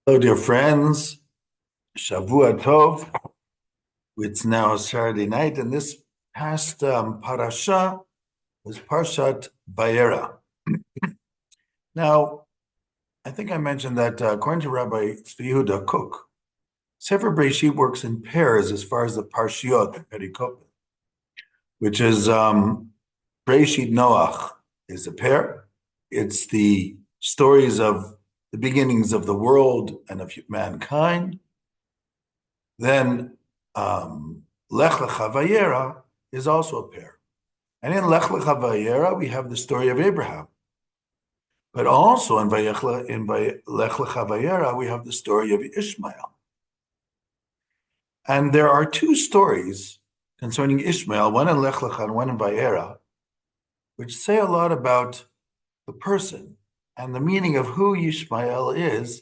Hello, dear friends. Shavua Tov. It's now Saturday night, and this past parasha was Parashat Va-Yera. Now, I think I mentioned that according to Rabbi Tzvi Yehuda Kook, Sefer Breshit works in pairs as far as the Parshiot, the Perikopim, which is Breshit Noach is a pair. It's the stories of the beginnings of the world and of mankind. Then Lech Lecha Vayera is also a pair. And in Lech Lecha Vayera, we have the story of Abraham. But also in Lech Lecha Vayera, we have the story of Ishmael. And there are two stories concerning Ishmael, one in Lech Lecha and one in Vayera, which say a lot about the person and the meaning of who Yishmael is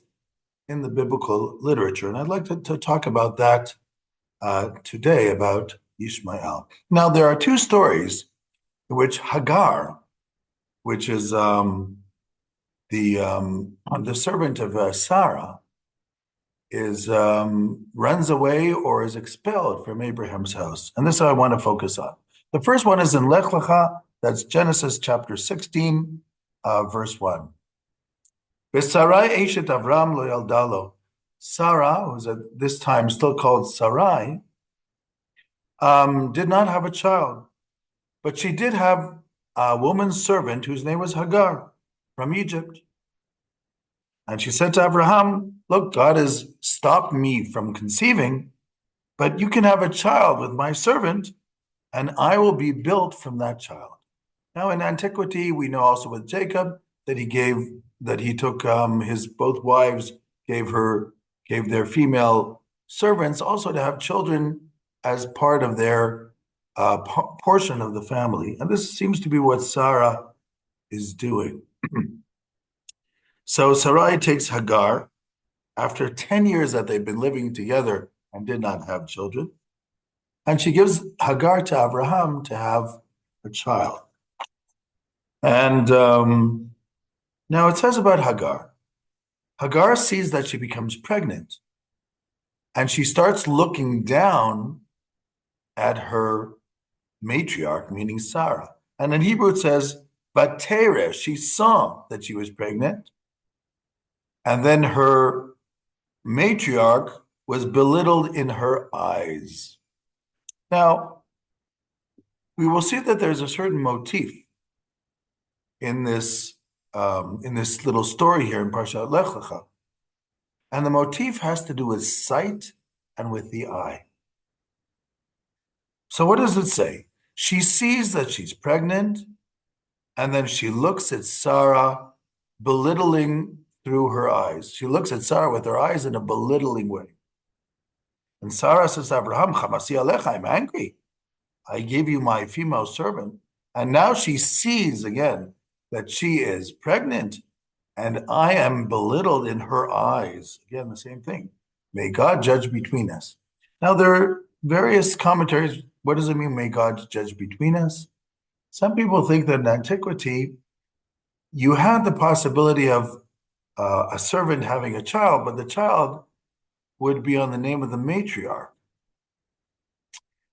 in the biblical literature. And I'd like to talk about that today, about Yishmael. Now, there are two stories in which Hagar, which is the servant of Sarah, is runs away or is expelled from Abraham's house. And this I want to focus on. The first one is in Lech Lecha, that's Genesis chapter 16, verse 1. Sarai Eshet Avram lo yaldalo. Sarah, who's at this time still called Sarai, did not have a child, but she did have a woman's servant whose name was Hagar from Egypt. And she said to Abraham, look, God has stopped me from conceiving, but you can have a child with my servant, and I will be built from that child. Now, in antiquity, we know also with Jacob that he took his both wives, gave their female servants also to have children as part of their portion of the family. And this seems to be what Sarah is doing. So Sarai takes Hagar after 10 years that they've been living together and did not have children. And she gives Hagar to Abraham to have a child. And now it says about Hagar. Hagar sees that she becomes pregnant. And she starts looking down at her matriarch, meaning Sarah. And in Hebrew it says, Vatere, she saw that she was pregnant. And then her matriarch was belittled in her eyes. Now, we will see that there's a certain motif in this little story here in Parashat Lech Lecha. And the motif has to do with sight and with the eye. So what does it say? She sees that she's pregnant, and then she looks at Sarah belittling through her eyes. She looks at Sarah with her eyes in a belittling way. And Sarah says to Abraham, Chamasi alecha, I'm angry. I gave you my female servant. And now she sees again that she is pregnant, and I am belittled in her eyes. Again, the same thing. May God judge between us. Now, there are various commentaries. What does it mean, may God judge between us? Some people think that in antiquity, you had the possibility of a servant having a child, but the child would be on the name of the matriarch.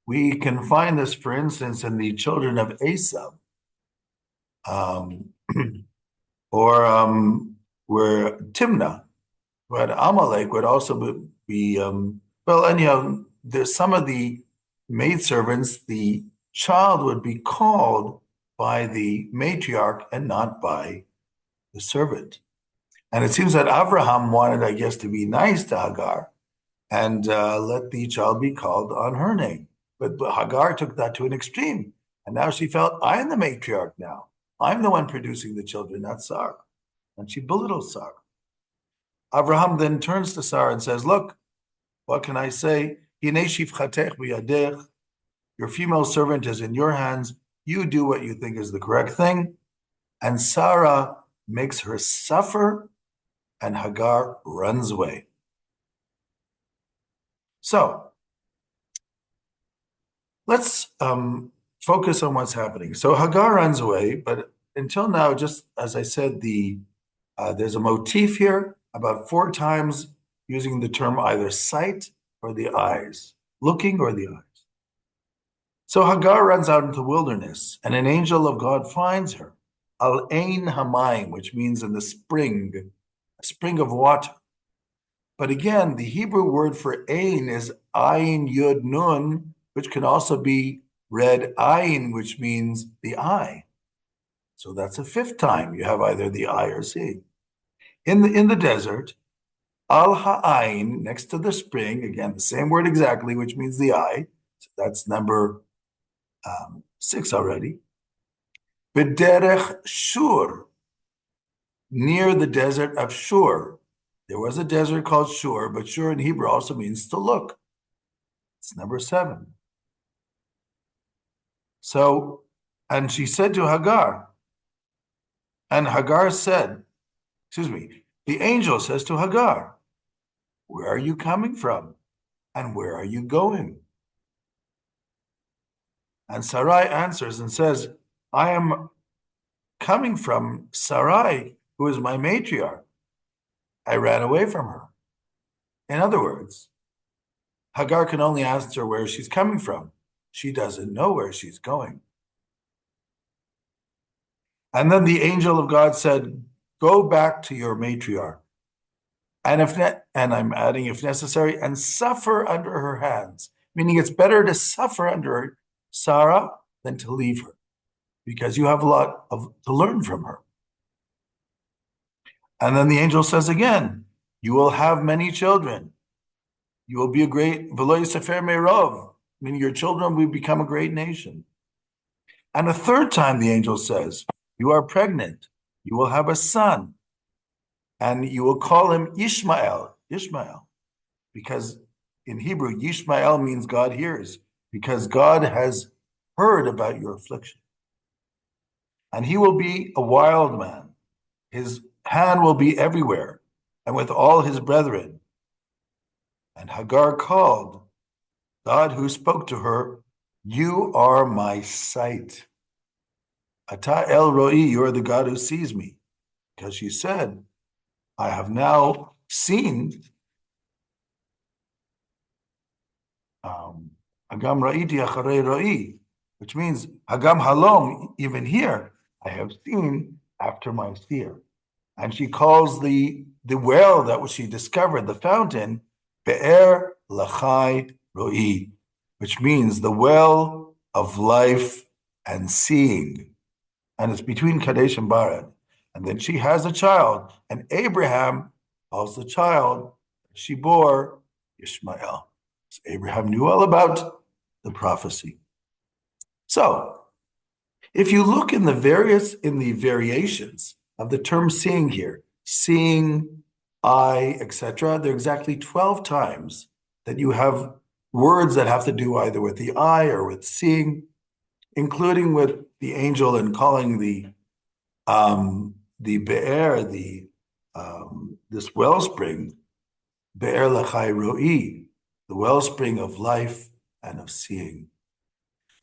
We can find this, for instance, in the children of Esau, or where Timnah, who had Amalek, would also be well, anyhow, there's some of the maidservants, the child would be called by the matriarch and not by the servant. And it seems that Abraham wanted, I guess, to be nice to Hagar and let the child be called on her name. But Hagar took that to an extreme. And now she felt, I'm the matriarch now. I'm the one producing the children, not Sarah. And she belittles Sarah. Abraham then turns to Sarah and says, look, what can I say? Your female servant is in your hands. You do what you think is the correct thing. And Sarah makes her suffer, and Hagar runs away. So let's focus on what's happening. So Hagar runs away, but until now, just as I said, there's a motif here. About 4 times using the term either sight or the eyes, looking or the eyes. So Hagar runs out into the wilderness, and an angel of God finds her, Al Ein Hamayim, which means in the spring, a spring of water. But again, the Hebrew word for Ein is Ayin Yud Nun, which can also be read Ayin, which means the eye. So that's a fifth time you have either the eye or seeing. In the desert, Al Ha'ain, next to the spring, again, the same word exactly, which means the eye. So that's number 6 already. B'derech Shur, near the desert of Shur. There was a desert called Shur, but Shur in Hebrew also means to look. It's number 7. So, and she said to Hagar, and Hagar said, the angel says to Hagar, where are you coming from? And where are you going? And Sarai answers and says, I am coming from Sarai, who is my matriarch. I ran away from her. In other words, Hagar can only answer where she's coming from. She doesn't know where she's going. And then the angel of God said, go back to your matriarch. And and I'm adding if necessary, and suffer under her hands. Meaning it's better to suffer under Sarah than to leave her, because you have a lot to learn from her. And then the angel says again, you will have many children. You will be a great, v'lo yisefer me'rov, meaning your children will become a great nation. And a third time the angel says, you are pregnant. You will have a son. And you will call him Ishmael, because in Hebrew, Yishmael means God hears, because God has heard about your affliction. And he will be a wild man. His hand will be everywhere, and with all his brethren. And Hagar called God, who spoke to her, you are my sight. Ata el roi, you are the God who sees me. Because she said, I have now seen Hagam ra'iti acharei ra'i, which means Hagam halom, even here, I have seen after my seer. And she calls the well that she discovered, the fountain, Be'er Lachai Ro'i, which means the well of life and seeing. And it's between Kadesh and Barad. And then she has a child, and Abraham calls the child she bore Ishmael. So Abraham knew all about the prophecy. So, if you look in the variations of the term seeing here, seeing, eye, etc., there are exactly 12 times that you have words that have to do either with the eye or with seeing, including with the angel and calling the be'er, this wellspring, be'er lachai ro'i, the wellspring of life and of seeing.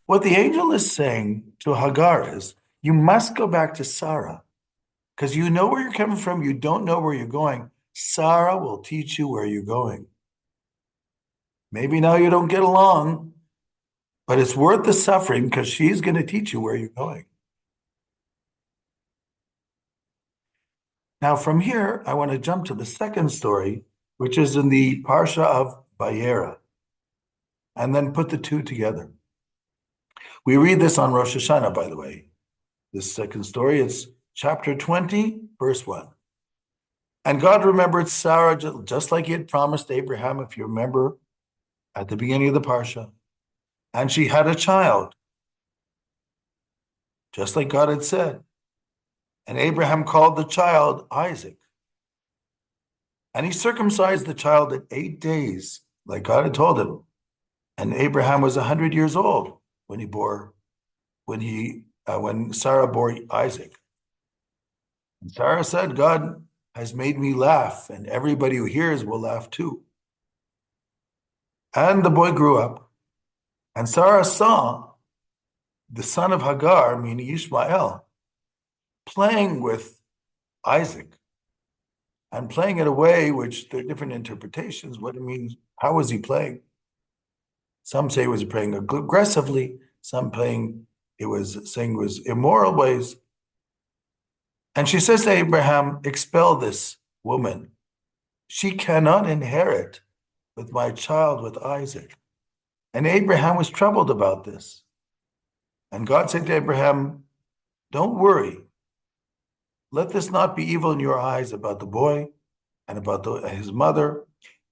What the angel is saying to Hagar is, you must go back to Sarah, because you know where you're coming from, you don't know where you're going. Sarah will teach you where you're going. Maybe now you don't get along, but it's worth the suffering because she's going to teach you where you're going. Now from here, I want to jump to the second story, which is in the Parsha of Va-Yera, and then put the two together. We read this on Rosh Hashanah, by the way. This second story, it's chapter 20, verse 1. And God remembered Sarah just like he had promised Abraham, if you remember, at the beginning of the Parsha. And she had a child, just like God had said. And Abraham called the child Isaac. And he circumcised the child at 8 days, like God had told him. And Abraham was 100 years old when Sarah bore Isaac. And Sarah said, God has made me laugh, and everybody who hears will laugh too. And the boy grew up, and Sarah saw the son of Hagar, meaning Ishmael, playing with Isaac. and playing it away, which there are different interpretations, what it means. How was he playing? Some say he was playing aggressively, some saying it was immoral ways. And she says to Abraham, expel this woman. She cannot inherit with my child, with Isaac. And Abraham was troubled about this. And God said to Abraham, don't worry. Let this not be evil in your eyes about the boy and about his mother.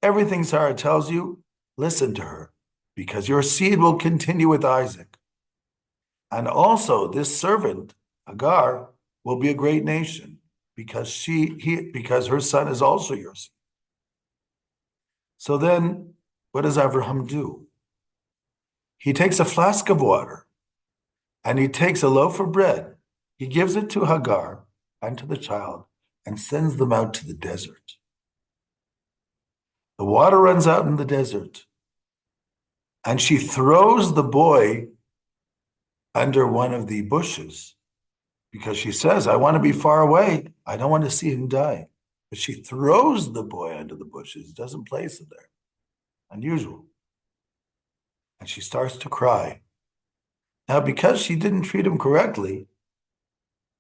Everything Sarah tells you, listen to her, because your seed will continue with Isaac. And also this servant, Hagar, will be a great nation, because because her son is also your seed. So then, what does Abraham do? He takes a flask of water, and he takes a loaf of bread. He gives it to Hagar and to the child, and sends them out to the desert. The water runs out in the desert, and she throws the boy under one of the bushes because she says, I want to be far away. I don't want to see him die. But she throws the boy under the bushes, doesn't place it there. Unusual. And she starts to cry. Now, because she didn't treat him correctly,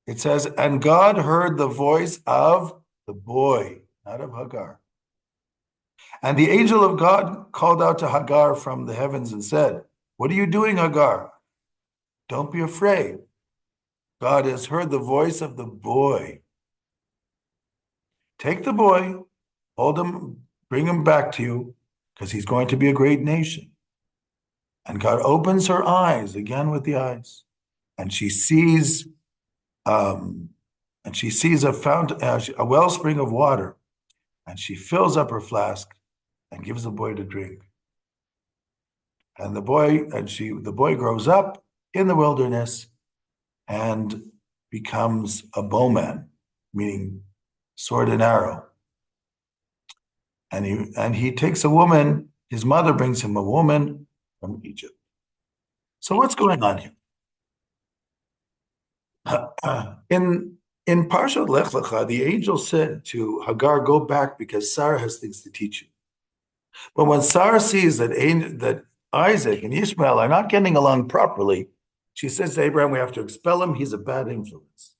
it says, and God heard the voice of the boy, not of Hagar. And the angel of God called out to Hagar from the heavens and said, what are you doing, Hagar? Don't be afraid. God has heard the voice of the boy. Take the boy, hold him, bring him back to you, because he's going to be a great nation. And God opens her eyes, again with the eyes, and she sees a wellspring of water, and she fills up her flask and gives the boy to drink. And the boy grows up in the wilderness and becomes a bowman, meaning sword and arrow. And he takes a woman, his mother brings him a woman from Egypt. So what's going on here? In Parashat Lech Lecha, the angel said to Hagar, go back because Sarah has things to teach you. But when Sarah sees that Isaac and Ishmael are not getting along properly, she says to Abraham, we have to expel him. He's a bad influence.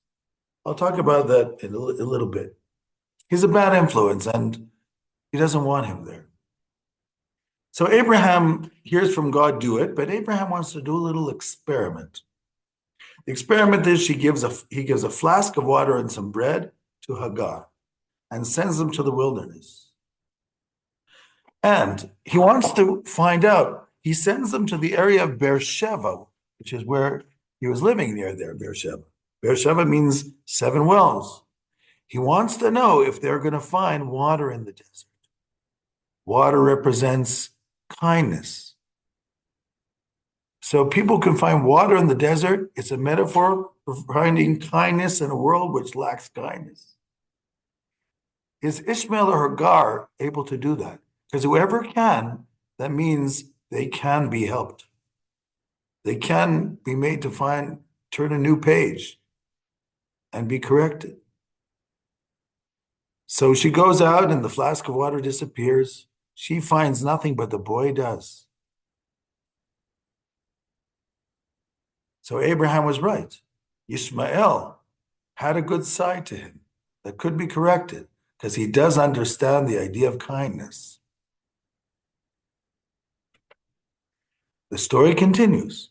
I'll talk about that in a little bit. He's a bad influence, and he doesn't want him there. So Abraham hears from God, do it, but Abraham wants to do a little experiment. The experiment is he gives a flask of water and some bread to Hagar and sends them to the wilderness. And he wants to find out. He sends them to the area of Beersheba, which is where he was living near there, Beersheba. Beersheba means 7 wells. He wants to know if they're going to find water in the desert. Water represents kindness. So people can find water in the desert. It's a metaphor for finding kindness in a world which lacks kindness. Is Ishmael or Hagar able to do that? Because whoever can, that means they can be helped. They can be made to turn a new page and be corrected. So she goes out and the flask of water disappears. She finds nothing, but the boy does. So Abraham was right. Yishmael had a good side to him that could be corrected because he does understand the idea of kindness. The story continues.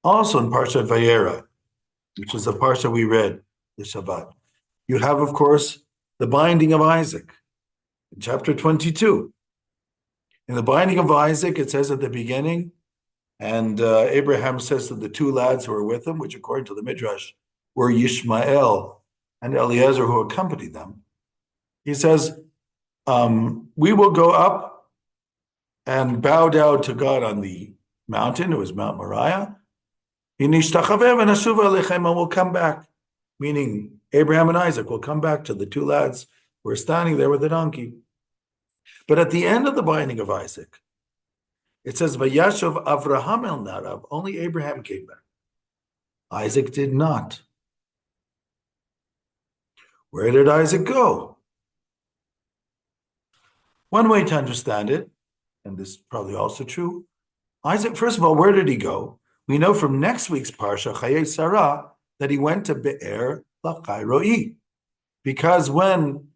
Also in Parashat Va-Yera, which is the parsha we read this Shabbat, you have, of course, the binding of Isaac in chapter 22. In the binding of Isaac, it says at the beginning, and Abraham says to the 2 lads who were with him, which according to the Midrash were Yishmael and Eliezer who accompanied them, he says, we will go up and bow down to God on the mountain, it was Mount Moriah, and we'll come back, meaning Abraham and Isaac will come back to the 2 lads who are standing there with the donkey. But at the end of the binding of Isaac, it says, Vayashav Avraham el Narav, only Abraham came back. Isaac did not. Where did Isaac go? One way to understand it, and this is probably also true, Isaac, first of all, where did he go? We know from next week's Parsha, Chayei Sarah, that he went to Be'er Lachai Roi. Because when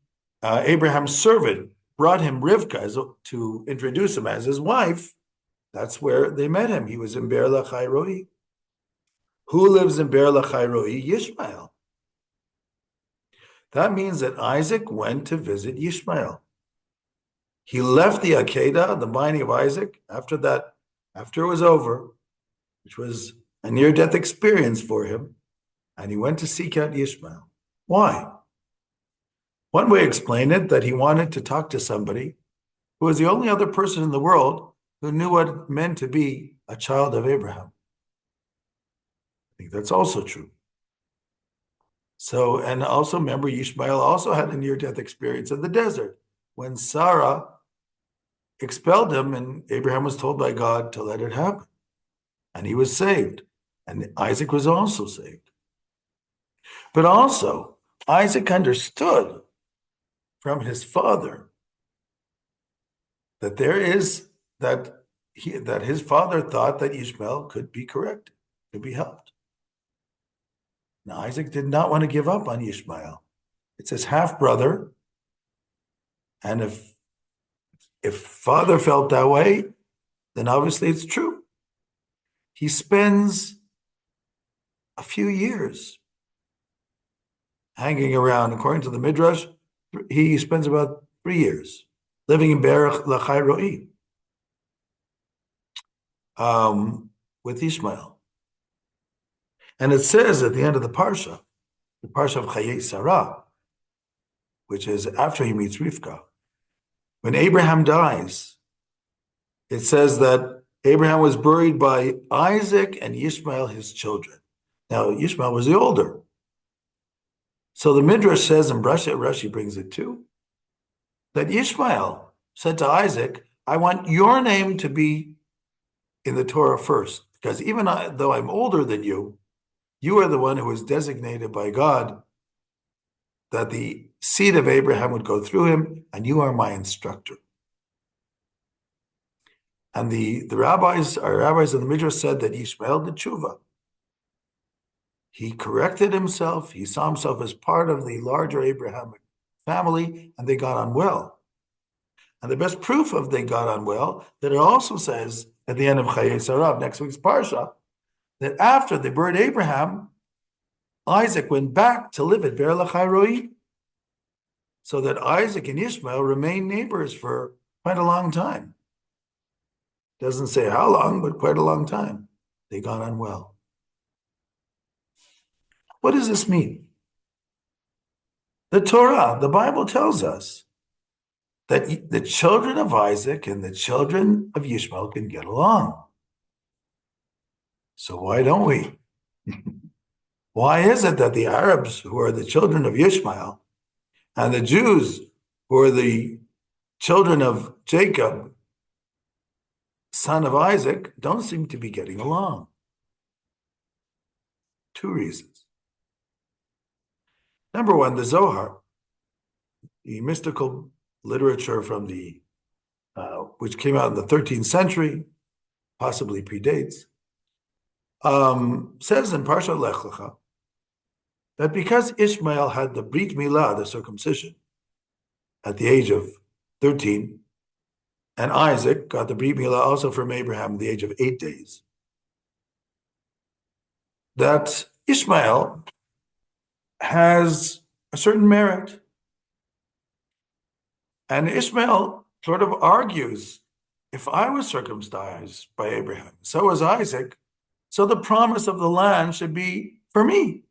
Abraham's servant brought him Rivka to introduce him as his wife, that's where they met him. He was in Be'er Lachai Roi. Who lives in Be'er Lachai Roi? Yishmael. That means that Isaac went to visit Yishmael. He left the Akedah, the binding of Isaac, after it was over, which was a near-death experience for him, and he went to seek out Yishmael. Why? One way to explain it, that he wanted to talk to somebody who was the only other person in the world who knew what it meant to be a child of Abraham. I think that's also true. So, and also remember, Yishmael also had a near-death experience in the desert when Sarah expelled him, and Abraham was told by God to let it happen. And he was saved. And Isaac was also saved. But also, Isaac understood from his father that that his father thought that Ishmael could be corrected, could be helped. Now, Isaac did not want to give up on Ishmael. It's his half-brother. And if father felt that way, then obviously it's true. He spends a few years hanging around. According to the Midrash, he spends about 3 years living in Be'er Lachai Roi with Ishmael. And it says at the end of the Parsha of Chayei Sarah, which is after he meets Rivka, when Abraham dies, it says that Abraham was buried by Isaac and Yishmael, his children. Now, Yishmael was the older. So the Midrash says, and Rashi brings it too, that Yishmael said to Isaac, I want your name to be in the Torah first, because even though I'm older than you, you are the one who was designated by God that the seed of Abraham would go through him, and you are my instructor. And our rabbis of the Midrash said that Yishmael did tshuva. He corrected himself. He saw himself as part of the larger Abrahamic family, and they got on well. And the best proof of they got on well, that it also says at the end of Chayei Sarah, next week's Parsha, that after they buried Abraham, Isaac went back to live at Be'er Lachai Roi, so that Isaac and Ishmael remained neighbors for quite a long time. Doesn't say how long, but quite a long time. They got on well. What does this mean? The Torah, the Bible tells us that the children of Isaac and the children of Yishmael can get along. So why don't we? Why is it that the Arabs, who are the children of Yishmael, and the Jews, who are the children of Jacob, son of Isaac, don't seem to be getting along? Two reasons. Number one, the Zohar, the mystical literature from which came out in the 13th century, possibly predates, says in Parashat Lech Lecha that because Ishmael had the Brit Milah, the circumcision, at the age of 13, and Isaac got the Brit Milah also from Abraham at the age of 8 days, that Ishmael has a certain merit. And Ishmael sort of argues, if I was circumcised by Abraham, so was Isaac, so the promise of the land should be for me.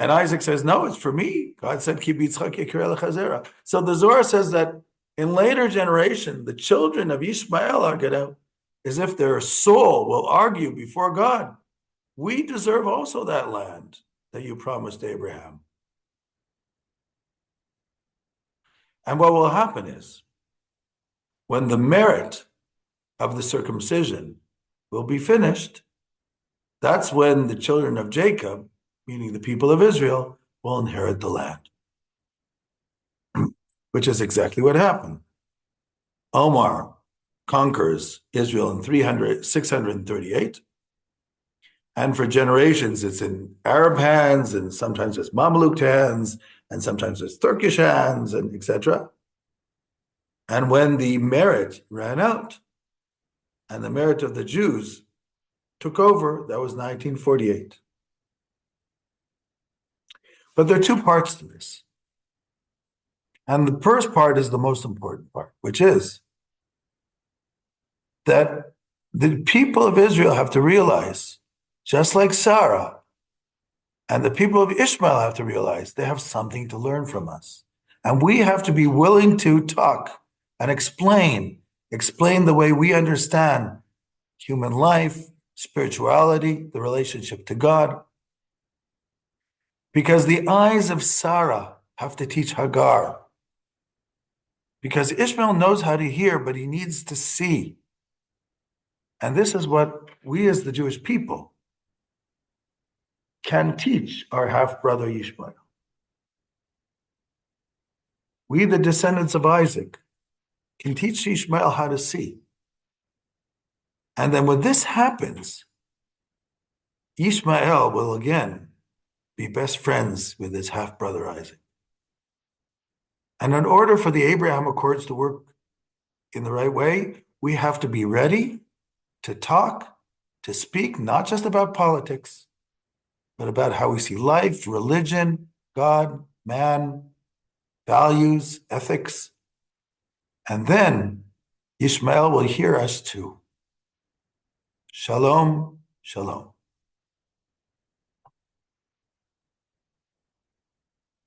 And Isaac says, no, it's for me. God said, Ki b'Yitzchak yikra l'chazera. So the Zohar says that in later generation, the children of Ishmael are going to, as if their soul will argue before God, we deserve also that land that you promised Abraham. And what will happen is, when the merit of the circumcision will be finished, that's when the children of Jacob, meaning the people of Israel, will inherit the land. which is exactly what happened. Omar conquers Israel in 638. And for generations, it's in Arab hands, and sometimes it's Mamluk hands, and sometimes it's Turkish hands, and etc. And when the merit ran out, and the merit of the Jews took over, that was 1948. But there are two parts to this. And the first part is the most important part, which is that the people of Israel have to realize, just like Sarah, and the people of Ishmael have to realize they have something to learn from us. And we have to be willing to talk and explain the way we understand human life, spirituality, the relationship to God. Because the eyes of Sarah have to teach Hagar. Because Ishmael knows how to hear, but he needs to see. And this is what we as the Jewish people can teach our half-brother Yishmael. We, the descendants of Isaac, can teach Yishmael how to see. And then when this happens, Yishmael will again be best friends with his half-brother Isaac. And in order for the Abraham Accords to work in the right way, we have to be ready to talk, to speak, not just about politics, but about how we see life, religion, God, man, values, ethics. And then Yishmael will hear us too. Shalom, shalom.